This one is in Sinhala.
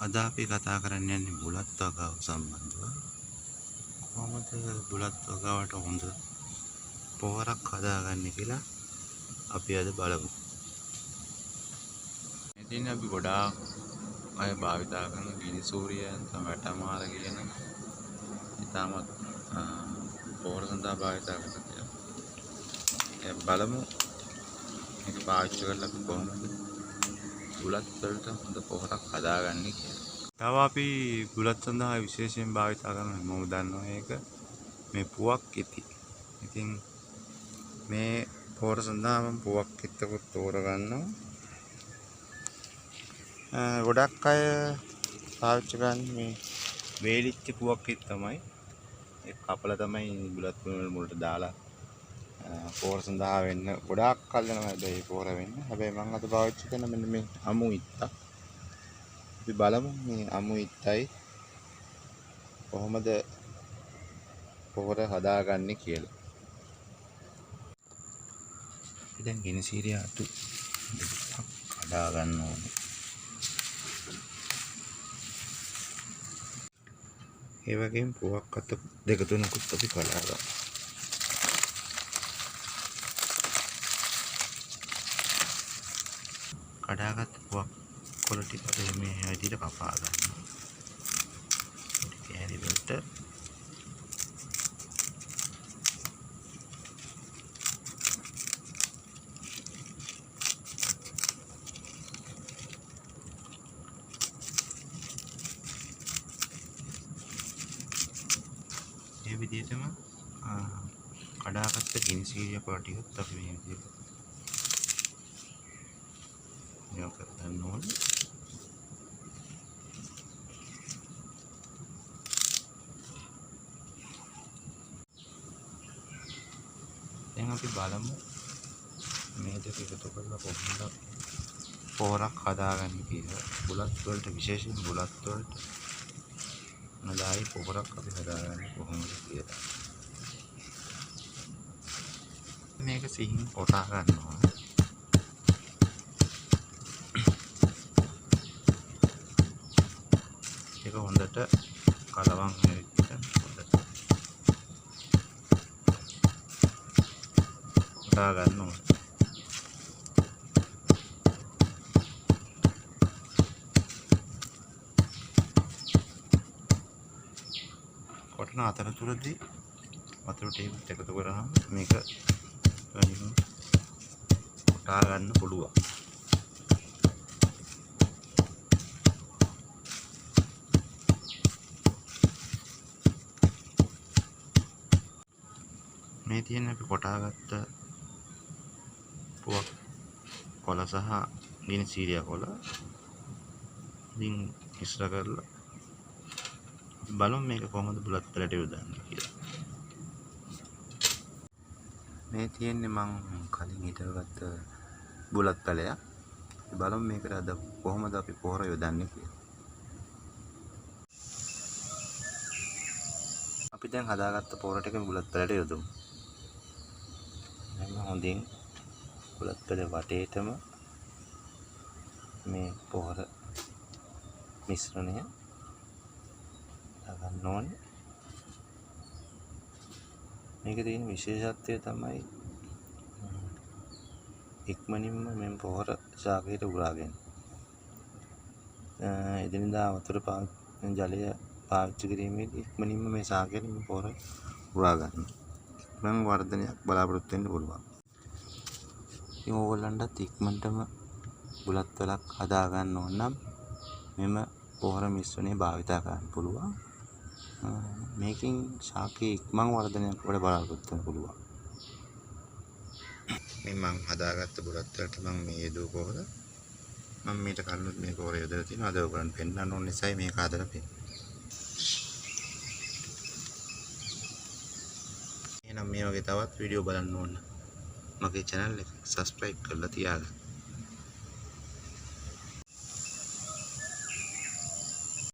අද අපි කතා කරන්න යන්නේ බුලත් වගාව සම්බන්ධව. කොහොමද බුලත් වගාවට හොඳ පොහොරක් හදාගන්නේ කියලා අපි අද බලමු. ඉතින් අපි ගොඩාක් අය භාවිතා කරන ගිනිසූරියන් වැටමාර කියන ඉතාමත් පොහොර සඳහා භාවිතා කරන දේවල්. බලමු මේක පාවිච්චි කරලා අපි කොහොමද බුලත් වලට හොඳ පොහොරක් හදාගන්නේ කියලා. තව අපි බුලත් සඳහා විශේෂයෙන් භාවිතා කරන මම දන්නවා ඒක මේ පුවක් ඉති. ඉතින් මේ පොහොර සඳහා මම පුවක් ඉත්තකුත් තෝරගන්නවා. ගොඩක් අය පාවිච්චි කරන්නේ මේ වේලිච්ච පුවක් ඉත් තමයි. ඒ කපලා තමයි බුලත් වල මුලට දාලා පොහොර සඳහා වෙන්න ගොඩාක් කල් යනවා මේ පොහොර වෙන්න. හැබැයි මම අද පාවිච්චි කරන මෙන්න මේ අමු ඉත්ත. අපි බලමු මේ අමු ඉත්තයි කොහොමද පොහොර හදාගන්නේ කියලා. අපි දැන් ගිනිසීරිය අතු දෙකක් හදා ගන්න ඕනේ. ඒ වගේම පුවක් අතු දෙක තුනකුත් අපි කඩා ගමු. කඩාගත් පුවක් කොළ ටික මේ විදිහට කපා ගන්නවා. කෑලි වලට මේ විදිහටම කඩාගත්ත ගිනිසීරිය කොළ ටිකත් අපි මේ විදිහට මේක කරන්න ඕනේ. දැන් අපි බලමු මේ දෙක එකතු කරලා කොහොමද පොහොරක් හදාගන්නේ කියලා. බුලත් වලට විශේෂයෙන් බුලත් වලට නදායි පොහොරක් අපි හදාගන්නේ කොහොමද කියලා. මේක සිහින් කොටා ගන්නවා. ඒක හොඳට කලවම් වෙන විදිහට හොඳට කොටා ගන්න ඕනේ. කොටන අතරතුරදී වතුර ටිකක් එකතු කරාම මේක කොටා ගන්න පුළුවන්. මේ තියෙන අපි කොටාගත්ත පුවක් කොළ සහ ගිනිසීරිය කොළ ඉතින් මිශ්‍ර කරලා බලමු මේක කොහොමද බුලත් වලට යොදන්නේ කියලා. මේ තියෙන්නේ මං කලින් හිටවගත්ත බුලත් පැලයක්. බලමු මේකට අද කොහොමද අපි පොහොර යොදන්නේ කියලා. අපි දැන් හදාගත්ත පොහොර ටික බුලත් පැලට යොදමු. දැන් හොඳින් බුලත් පැලේ වටේටම මේ පොහොර මිශ්‍රණය දාගන්න ඕනේ. මේකේ තියෙන විශේෂත්වය තමයි ඉක්මනින්ම මේ පොහොර ශාකයට උරාගෙන. එදිනෙදා වතුර ජලය පාවිච්චි කිරීමේදී ඉක්මනින්ම මේ ශාකයට මේ පොහොර උරා ගන්න. ඉක්මන් වර්ධනයක් බලාපොරොත්තු වෙන්න පුළුවන්. ඉතින් ඕගොල්ලන්ටත් ඉක්මනටම බුලත් වලක් හදා ගන්න ඕන නම් මෙම පොහොර මිශ්‍රණය භාවිතා කරන්න පුළුවන්. මේකෙන් ශාකයේ ඉක්මන් වර්ධනයක් වල බලාපොරොත්තු වෙන්න පුළුවන්. මේ මම හදාගත්ත බුලත් වලට මම මේ යෙදුව පොහොර මම මේට කලිනුත් මේ පොහොර යොදලා තියෙනවා. අද ඔයගොල්ලන්ට පෙන්නන්න ඕන නිසායි මේක හදලා පෙන්නන්නේ. එහෙනම් මේ වගේ තවත් වීඩියෝ බලන්න ඕන මගේ channel එක subscribe කරලා තියාගන්න.